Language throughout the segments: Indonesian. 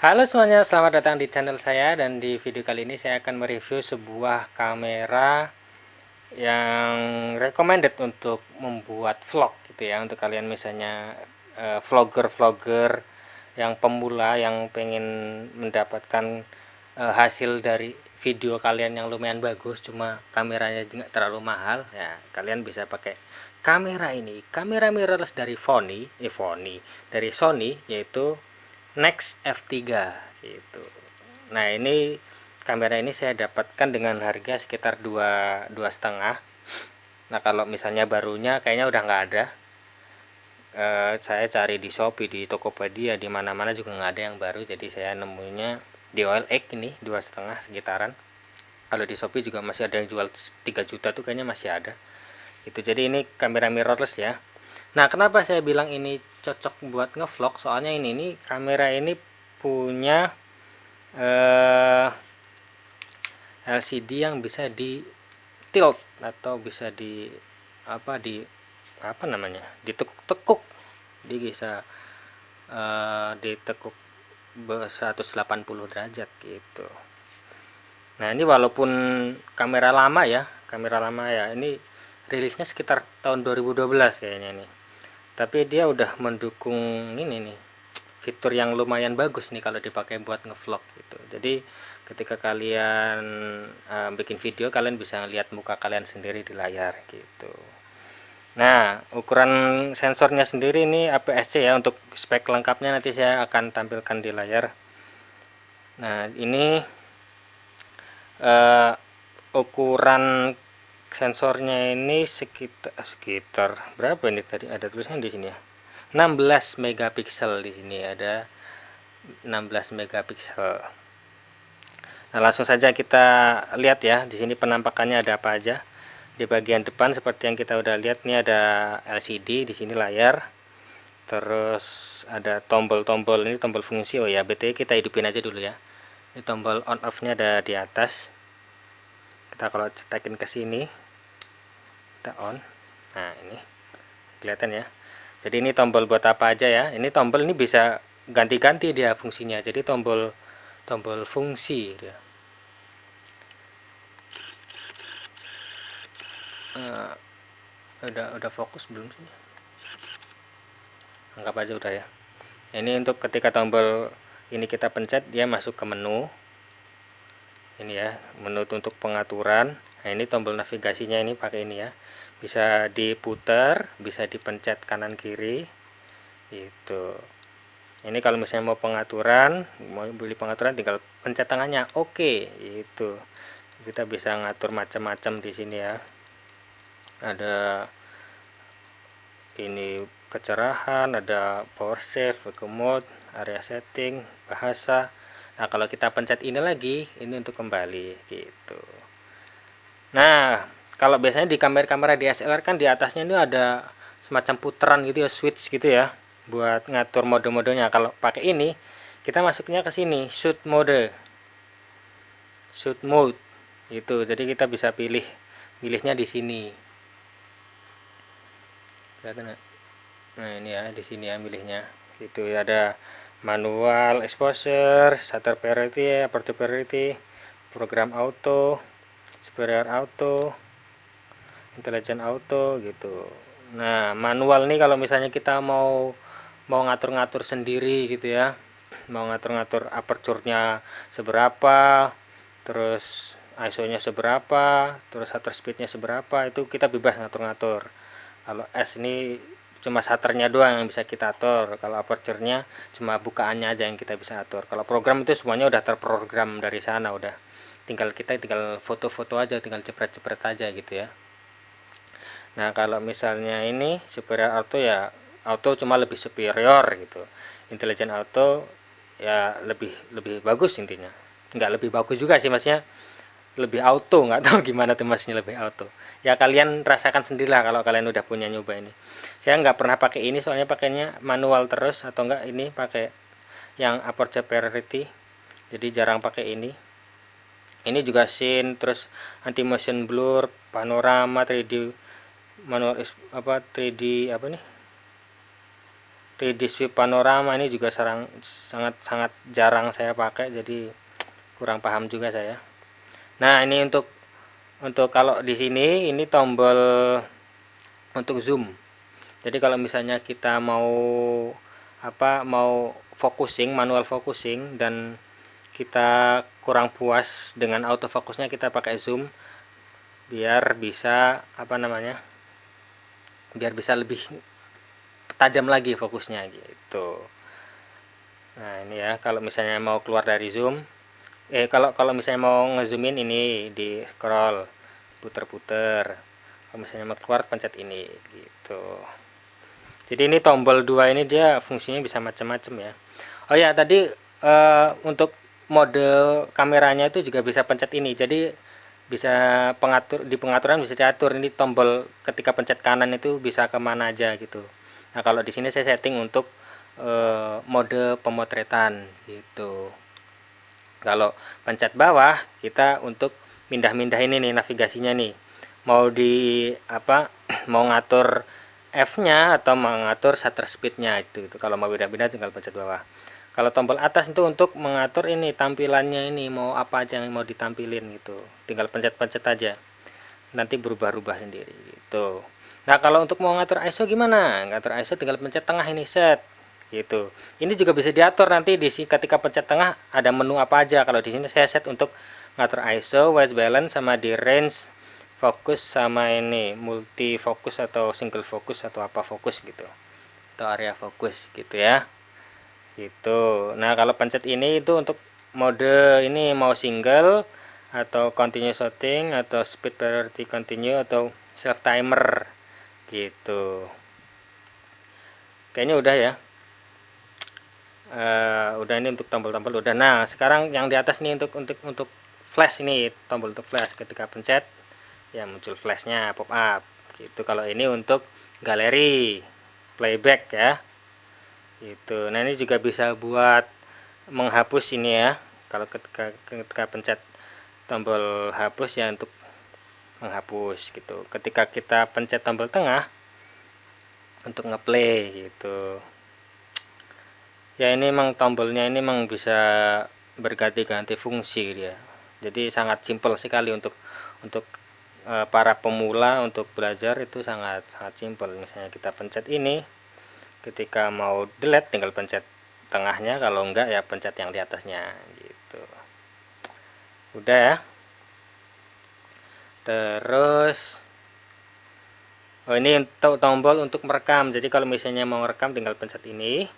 Halo semuanya, selamat datang di channel saya, dan di video kali ini saya akan mereview sebuah kamera yang recommended untuk membuat vlog gitu ya, untuk kalian misalnya vlogger-vlogger yang pemula yang pengen mendapatkan hasil dari video kalian yang lumayan bagus, cuma kameranya nggak terlalu mahal ya. Kalian bisa pakai kamera ini, kamera mirrorless dari dari Sony, yaitu Nex F3 gitu. Nah, ini kamera ini saya dapatkan dengan harga sekitar dua setengah. Nah, kalau misalnya barunya kayaknya udah nggak ada. Saya cari di Shopee, di Tokopedia, di mana-mana juga nggak ada yang baru. Jadi saya nemunya di OLX ini 2,5 sekitaran. Kalau di Shopee juga masih ada yang jual 3 juta tuh, kayaknya masih ada. Itu jadi ini kamera mirrorless ya. Nah, kenapa saya bilang ini cocok buat ngevlog? Soalnya ini kamera ini punya LCD yang bisa di tilt atau bisa di apa namanya, ditekuk-tekuk. Dia bisa ditekuk 180 derajat gitu. Nah, ini walaupun kamera lama ya, ini rilisnya sekitar tahun 2012 kayaknya nih. Tapi dia udah mendukung ini nih, fitur yang lumayan bagus nih kalau dipakai buat ngevlog gitu. Jadi ketika kalian bikin video, kalian bisa lihat muka kalian sendiri di layar gitu. Nah, ukuran sensornya sendiri ini APS-C ya, untuk spek lengkapnya nanti saya akan tampilkan di layar. Nah, ini ukuran sensornya ini sekitar berapa ini, tadi ada tulisannya di sini ya. 16 megapiksel, di sini ada 16 megapiksel. Nah, langsung saja kita lihat ya, di sini penampakannya ada apa aja. Di bagian depan seperti yang kita udah lihat nih, ada LCD di sini layar. Terus ada tombol-tombol, ini tombol fungsi. Oh ya, BTW kita hidupin aja dulu ya. Ini tombol on off-nya ada di atas. Kita kalau cetekin ke sini, kita on. Nah, ini kelihatan ya. Jadi ini tombol buat apa aja ya. Ini tombol ini bisa ganti-ganti dia fungsinya. Jadi tombol tombol fungsi dia. Uh, udah fokus belum sih? Anggap aja udah ya. Ini untuk ketika tombol ini kita pencet, dia masuk ke menu. Ini ya, menu untuk pengaturan. Nah, ini tombol navigasinya ini pakai ini ya. Bisa diputar, bisa dipencet kanan kiri. Itu. Ini kalau misalnya mau beli pengaturan, tinggal pencet tangannya, oke, itu. Kita bisa ngatur macam-macam di sini ya. Ada ini kecerahan, ada power save, eco mode, area setting, bahasa. Nah, kalau kita pencet ini lagi, ini untuk kembali gitu. Nah, kalau biasanya di kamera-kamera DSLR kan di atasnya ini ada semacam putaran gitu ya, switch gitu ya, buat ngatur mode-modenya. Kalau pakai ini, kita masuknya ke sini, shoot mode itu. Jadi kita bisa pilihnya di sini. Nah, ini ya, di sini ya milihnya. Itu ada manual exposure, shutter priority, aperture priority, program auto, superior auto, intelligent auto gitu. Nah, manual nih kalau misalnya kita mau ngatur-ngatur sendiri gitu ya. Mau ngatur-ngatur aperture-nya seberapa, terus ISO-nya seberapa, terus shutter speed-nya seberapa, itu kita bebas ngatur-ngatur. Kalau S ini cuma shutternya doang yang bisa kita atur. Kalau aperture-nya cuma bukaannya aja yang kita bisa atur. Kalau program itu semuanya udah terprogram dari sana, udah tinggal foto-foto aja, tinggal jepret-jepret aja gitu ya. Nah, kalau misalnya ini superior auto ya, auto cuma lebih superior gitu. Intelligent auto ya lebih lebih bagus intinya. Nggak lebih bagus juga sih, masnya lebih auto, nggak tahu gimana tuh masnya lebih auto. Ya kalian rasakan sendirilah kalau kalian udah punya nyoba ini. Saya nggak pernah pakai ini, soalnya pakainya manual terus, atau enggak ini pakai yang aperture priority. Jadi jarang pakai ini. Ini juga scene, terus anti motion blur, panorama, 3D manual 3D apa nih, 3D sweep panorama ini juga sangat jarang saya pakai, jadi kurang paham juga saya. Nah, ini untuk kalau di sini ini tombol untuk zoom. Jadi kalau misalnya kita mau focusing, manual focusing, dan kita kurang puas dengan autofocusnya, kita pakai zoom biar bisa biar bisa lebih tajam lagi fokusnya gitu. Nah, ini ya, kalau misalnya mau keluar dari zoom, kalau misalnya mau ngezoomin, ini di scroll, puter-puter. Kalau misalnya mau keluar, pencet ini gitu. Jadi ini tombol 2 ini dia fungsinya bisa macam-macam ya. Oh ya, tadi untuk mode kameranya itu juga bisa pencet ini. Jadi bisa di pengaturan bisa diatur ini tombol, ketika pencet kanan itu bisa kemana aja gitu. Nah, kalau di sini saya setting untuk mode pemotretan gitu. Kalau pencet bawah, kita untuk pindah-pindah ini nih navigasinya nih. Mau di mau ngatur F-nya atau mengatur shutter speed-nya itu. Kalau mau pindah-pindah tinggal pencet bawah. Kalau tombol atas itu untuk mengatur ini tampilannya, ini mau apa aja yang mau ditampilin gitu. Tinggal pencet-pencet aja. Nanti berubah-ubah sendiri gitu. Nah, kalau untuk mau ngatur ISO gimana? Ngatur ISO tinggal pencet tengah ini, set gitu. Ini juga bisa diatur nanti ketika pencet tengah ada menu apa aja. Kalau di sini saya set untuk ngatur ISO, white balance, sama di range, fokus, sama ini multi fokus atau single fokus atau apa fokus gitu. Atau area fokus gitu ya. Gitu. Nah, kalau pencet ini itu untuk mode ini mau single atau continue shooting atau speed priority continue atau self timer gitu. Kayaknya udah ya. Udah, ini untuk tombol-tombol udah. Nah, sekarang yang di atas nih untuk flash, ini tombol untuk flash, ketika pencet ya muncul flashnya pop up gitu. Kalau ini untuk galeri playback ya gitu. Nah, ini juga bisa buat menghapus ini ya, kalau ketika pencet tombol hapus ya, untuk menghapus gitu. Ketika kita pencet tombol tengah untuk ngeplay gitu ya. Ini emang tombolnya ini emang bisa berganti-ganti fungsi dia, jadi sangat simpel sekali untuk para pemula untuk belajar. Itu sangat simpel. Misalnya kita pencet ini, ketika mau delete tinggal pencet tengahnya, kalau enggak ya pencet yang di atasnya gitu. Udah ya. Terus ini untuk tombol untuk merekam. Jadi kalau misalnya mau merekam tinggal pencet ini.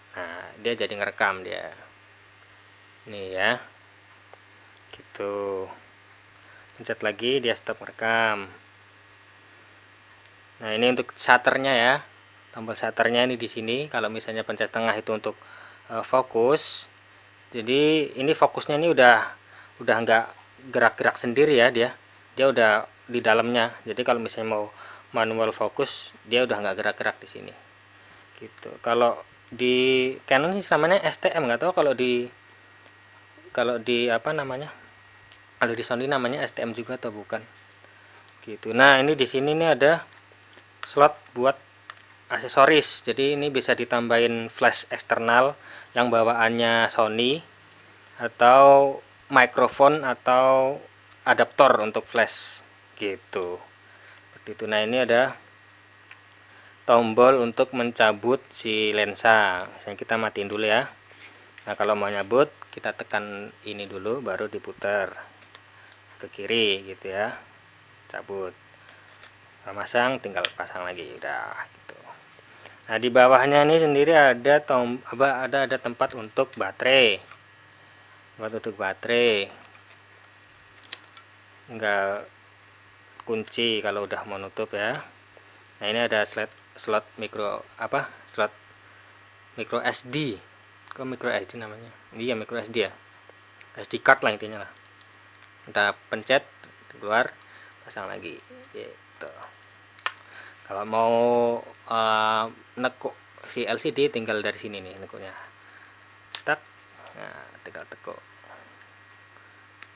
Nah, dia jadi ngerekam dia. Ini ya. Gitu. Pencet lagi, dia stop merekam. Nah, ini untuk shutternya ya. Tombol shutternya ini di sini. Kalau misalnya pencet tengah itu untuk fokus. Jadi ini fokusnya ini udah nggak gerak-gerak sendiri ya, dia udah di dalamnya. Jadi kalau misalnya mau manual fokus, dia udah nggak gerak-gerak di sini gitu. Kalau di Canon sih namanya STM, nggak tahu kalau di kalau di Sony namanya STM juga atau bukan gitu. Nah, ini di sini nih ada slot buat aksesoris. Jadi ini bisa ditambahin flash eksternal yang bawaannya Sony, atau mikrofon atau adaptor untuk flash gitu. Seperti itu. Nah, ini ada tombol untuk mencabut si lensa. Misalnya kita matiin dulu ya. Nah, kalau mau nyabut kita tekan ini dulu baru diputar ke kiri gitu ya. Cabut. Pasang, tinggal pasang lagi udah gitu. Nah, di bawahnya ini sendiri ada ada tempat untuk baterai. Tinggal kunci kalau udah mau nutup ya. Nah, ini ada slot micro SD. Kok micro SD namanya? Iya, micro SD ya. SD card lah intinya lah. Kita pencet keluar, pasang lagi gitu. Kalau mau nekuk si LCD tinggal dari sini nih nekuknya. Tak. Nah, tinggal tekuk.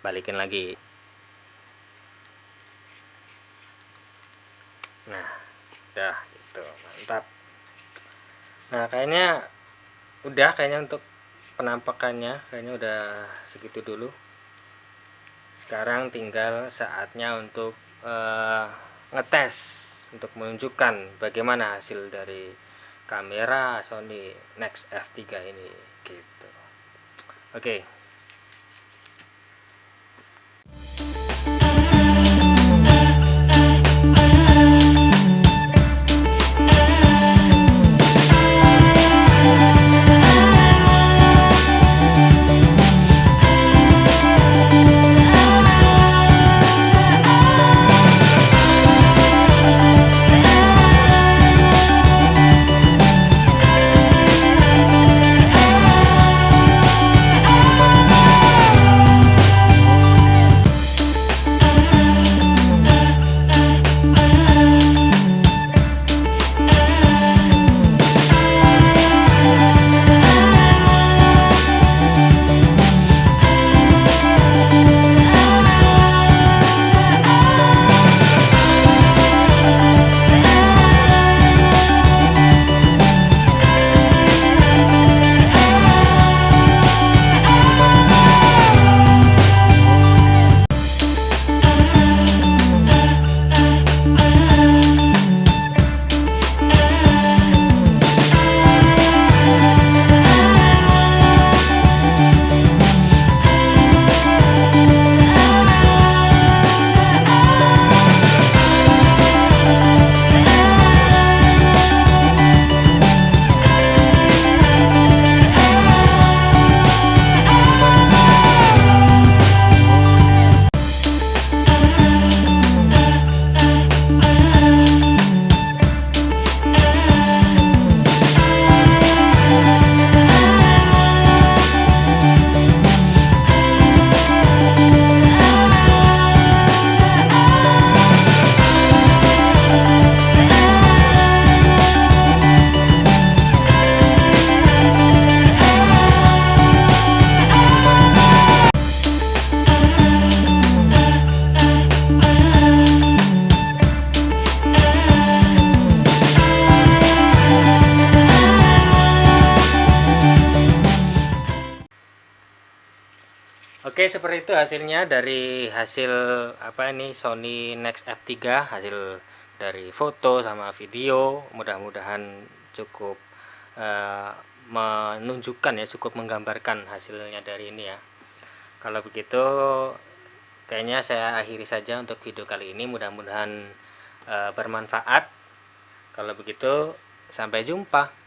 Balikin lagi. Nah, udah gitu. Mantap. Nah, kayaknya untuk penampakannya kayaknya udah segitu dulu. Sekarang tinggal saatnya untuk ngetes, untuk menunjukkan bagaimana hasil dari kamera Sony Nex F3 ini gitu. Oke. Oke, seperti itu hasilnya dari hasil Sony Nex F3, hasil dari foto sama video. Mudah-mudahan cukup menunjukkan ya, cukup menggambarkan hasilnya dari ini ya. Kalau begitu kayaknya saya akhiri saja untuk video kali ini, mudah-mudahan bermanfaat. Kalau begitu sampai jumpa.